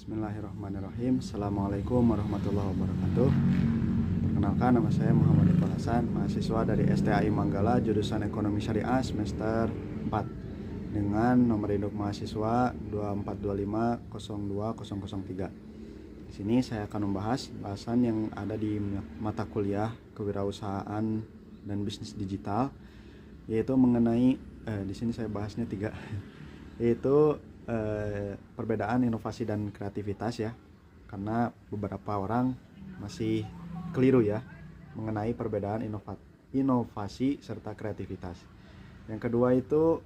Bismillahirrahmanirrahim. Assalamualaikum warahmatullahi wabarakatuh. Perkenalkan, nama saya Muhammad Iqbal Hasan, mahasiswa dari STAI Manggala, jurusan Ekonomi Syariah semester 4 dengan nomor induk mahasiswa 2425020003. Di sini saya akan membahas bahasan yang ada di mata kuliah Kewirausahaan dan Bisnis Digital, yaitu mengenai di sini saya bahasnya 3 yaitu perbedaan inovasi dan kreativitas ya, karena beberapa orang masih keliru ya mengenai perbedaan inovasi serta kreativitas. Yang kedua itu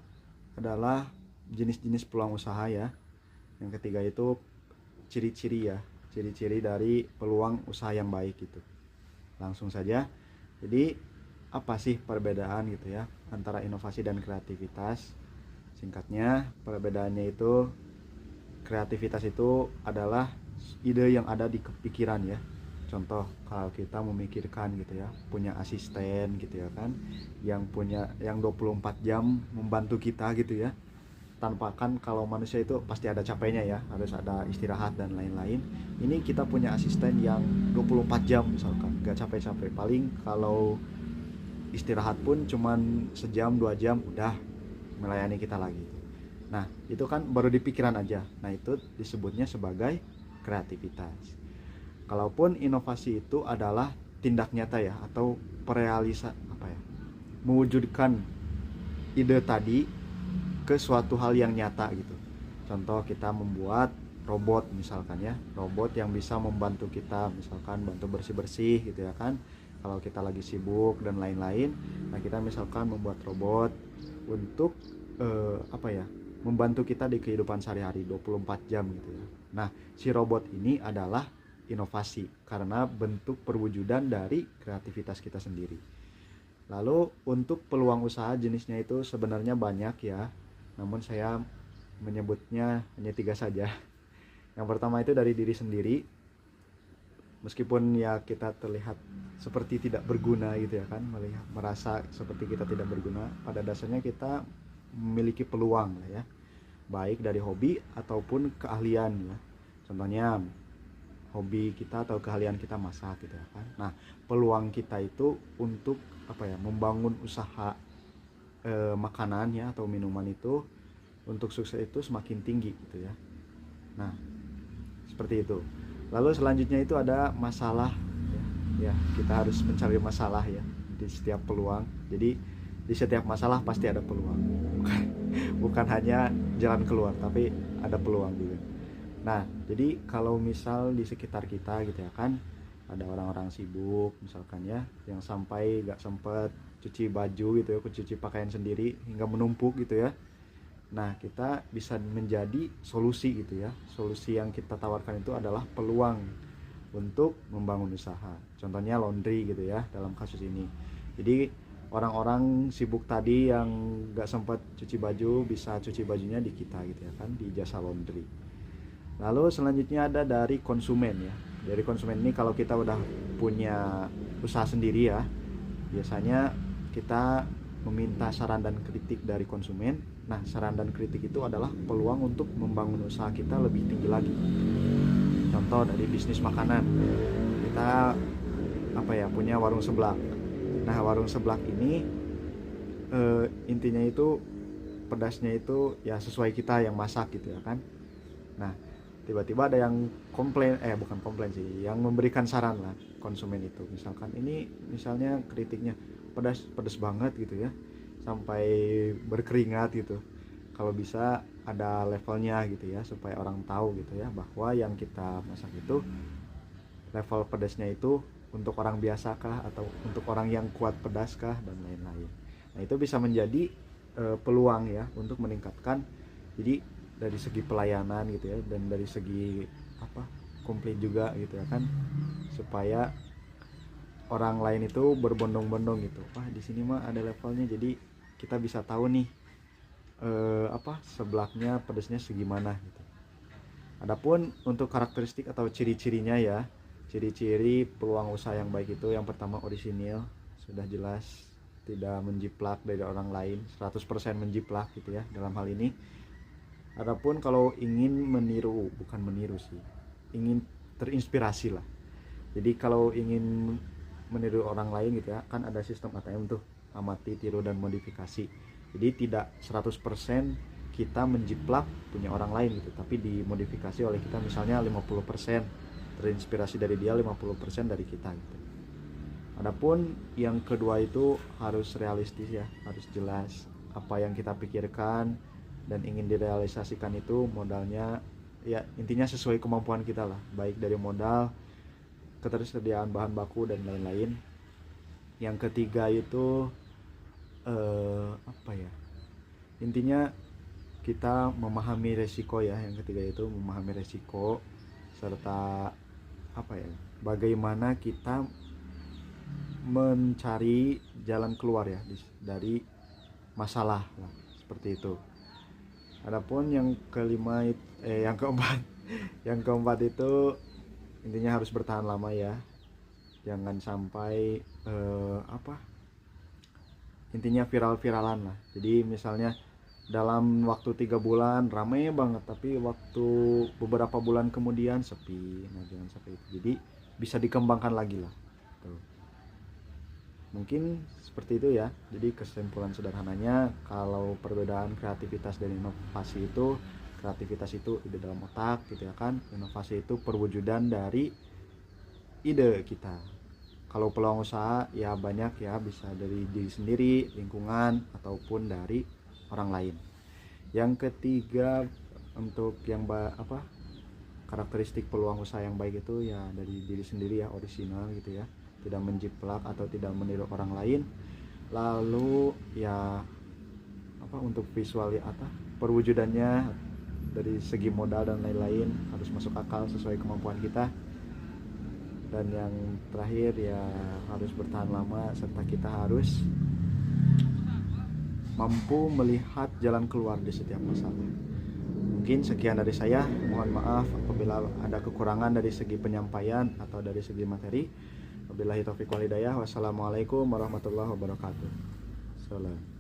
adalah jenis-jenis peluang usaha ya. Yang ketiga itu ciri-ciri dari peluang usaha yang baik gitu. Langsung saja. Jadi apa sih perbedaan gitu ya antara inovasi dan kreativitas? Singkatnya, perbedaannya itu kreativitas itu adalah ide yang ada di pikiran ya. Contoh, kalau kita memikirkan gitu ya, punya asisten gitu ya kan, yang 24 jam membantu kita gitu ya. Tanpa kan kalau manusia itu pasti ada capeknya ya, harus ada istirahat dan lain-lain. Ini kita punya asisten yang 24 jam misalkan, gak capek-capek. Paling kalau istirahat pun cuman sejam 2 jam udah melayani kita lagi. Nah, itu kan baru di pikiran aja. Nah, itu disebutnya sebagai kreativitas. Kalaupun inovasi itu adalah tindak nyata ya, atau mewujudkan ide tadi ke suatu hal yang nyata gitu. Contoh, kita membuat robot misalkan ya, robot yang bisa membantu kita, misalkan bantu bersih-bersih gitu ya kan, kalau kita lagi sibuk dan lain-lain. Nah, kita misalkan membuat robot untuk membantu kita di kehidupan sehari-hari 24 jam gitu ya. Nah, si robot ini adalah inovasi karena bentuk perwujudan dari kreativitas kita sendiri. Lalu untuk peluang usaha jenisnya itu sebenarnya banyak ya, namun saya menyebutnya hanya 3 saja. Yang pertama itu dari diri sendiri. Meskipun ya kita terlihat seperti tidak berguna gitu ya kan, merasa seperti kita tidak berguna, pada dasarnya kita memiliki peluang lah ya, baik dari hobi ataupun keahlian ya. Contohnya hobi kita atau keahlian kita masak gitu ya kan. Nah, peluang kita itu untuk membangun usaha makanan ya atau minuman itu untuk sukses itu semakin tinggi gitu ya. Nah, seperti itu. Lalu selanjutnya itu ada masalah ya, kita harus mencari masalah ya di setiap peluang. Jadi di setiap masalah pasti ada peluang, bukan hanya jalan keluar, tapi ada peluang juga. Nah, jadi kalau misal di sekitar kita gitu ya kan, ada orang-orang sibuk misalkan ya, yang sampai gak sempet cuci baju gitu ya, cuci pakaian sendiri hingga menumpuk gitu ya. Nah, kita bisa menjadi solusi gitu ya. Solusi yang kita tawarkan itu adalah peluang untuk membangun usaha. Contohnya laundry gitu ya dalam kasus ini. Jadi orang-orang sibuk tadi yang gak sempat cuci baju bisa cuci bajunya di kita gitu ya kan, di jasa laundry. Lalu selanjutnya ada dari konsumen ya. Dari konsumen ini kalau kita udah punya usaha sendiri ya, biasanya kita meminta saran dan kritik dari konsumen. Nah, saran dan kritik itu adalah peluang untuk membangun usaha kita lebih tinggi lagi. Contoh dari bisnis makanan, kita punya warung seblak. Nah, warung seblak ini intinya itu pedasnya itu ya sesuai kita yang masak gitu ya kan. Nah, tiba-tiba ada yang bukan komplain sih, yang memberikan saran lah konsumen itu. Misalkan ini misalnya kritiknya pedas banget gitu ya, sampai berkeringat gitu. Kalau bisa ada levelnya gitu ya, supaya orang tahu gitu ya bahwa yang kita masak itu level pedasnya itu untuk orang biasa kah atau untuk orang yang kuat pedas kah dan lain-lain. Nah, itu bisa menjadi peluang ya untuk meningkatkan, jadi dari segi pelayanan gitu ya, dan dari segi komplit juga gitu ya kan, supaya orang lain itu berbondong-bondong gitu. Wah, di sini mah ada levelnya, jadi kita bisa tahu nih seblaknya pedasnya segimana gitu. Adapun untuk karakteristik atau ciri-cirinya ya, ciri-ciri peluang usaha yang baik itu yang pertama orisinil, sudah jelas tidak menjiplak dari orang lain, 100% menjiplak gitu ya dalam hal ini. Adapun kalau ingin meniru, bukan meniru sih, ingin terinspirasi lah. Jadi kalau ingin meniru orang lain gitu ya, kan ada sistem ATM tuh, amati, tiru, dan modifikasi. Jadi tidak 100% kita menjiplak punya orang lain gitu, tapi dimodifikasi oleh kita, misalnya 50% terinspirasi dari dia, 50% dari kita gitu. Adapun yang kedua itu harus realistis ya, harus jelas apa yang kita pikirkan dan ingin direalisasikan itu modalnya ya intinya sesuai kemampuan kita lah, baik dari modal, ketersediaan bahan baku dan lain-lain. Yang ketiga itu apa ya, intinya kita memahami resiko ya. Yang ketiga itu memahami resiko serta apa ya, bagaimana kita mencari jalan keluar ya dari masalah lah, seperti itu. Adapun yang kelima yang keempat yang keempat itu intinya harus bertahan lama ya, jangan sampai intinya viral-viralan lah. Jadi misalnya dalam waktu 3 bulan rame banget, tapi waktu beberapa bulan kemudian sepi. Nah jangan sampai itu, jadi bisa dikembangkan lagi lah tuh. Mungkin seperti itu ya. Jadi kesimpulan sederhananya, kalau perbedaan kreativitas dan inovasi itu, kreativitas itu ide dalam otak gitu ya kan, inovasi itu perwujudan dari ide kita. Kalau peluang usaha ya banyak ya, bisa dari diri sendiri, lingkungan, ataupun dari orang lain. Yang ketiga, untuk yang karakteristik peluang usaha yang baik itu ya dari diri sendiri ya, orisinal gitu ya, tidak menjiplak atau tidak meniru orang lain. Lalu ya untuk visual ya, perwujudannya dari segi modal dan lain-lain harus masuk akal sesuai kemampuan kita. Dan yang terakhir ya harus bertahan lama, serta kita harus mampu melihat jalan keluar di setiap masalah. Mungkin sekian dari saya, mohon maaf apabila ada kekurangan dari segi penyampaian atau dari segi materi. Wabillahi taufiq wal hidayah. Wassalamualaikum warahmatullahi wabarakatuh. Salam.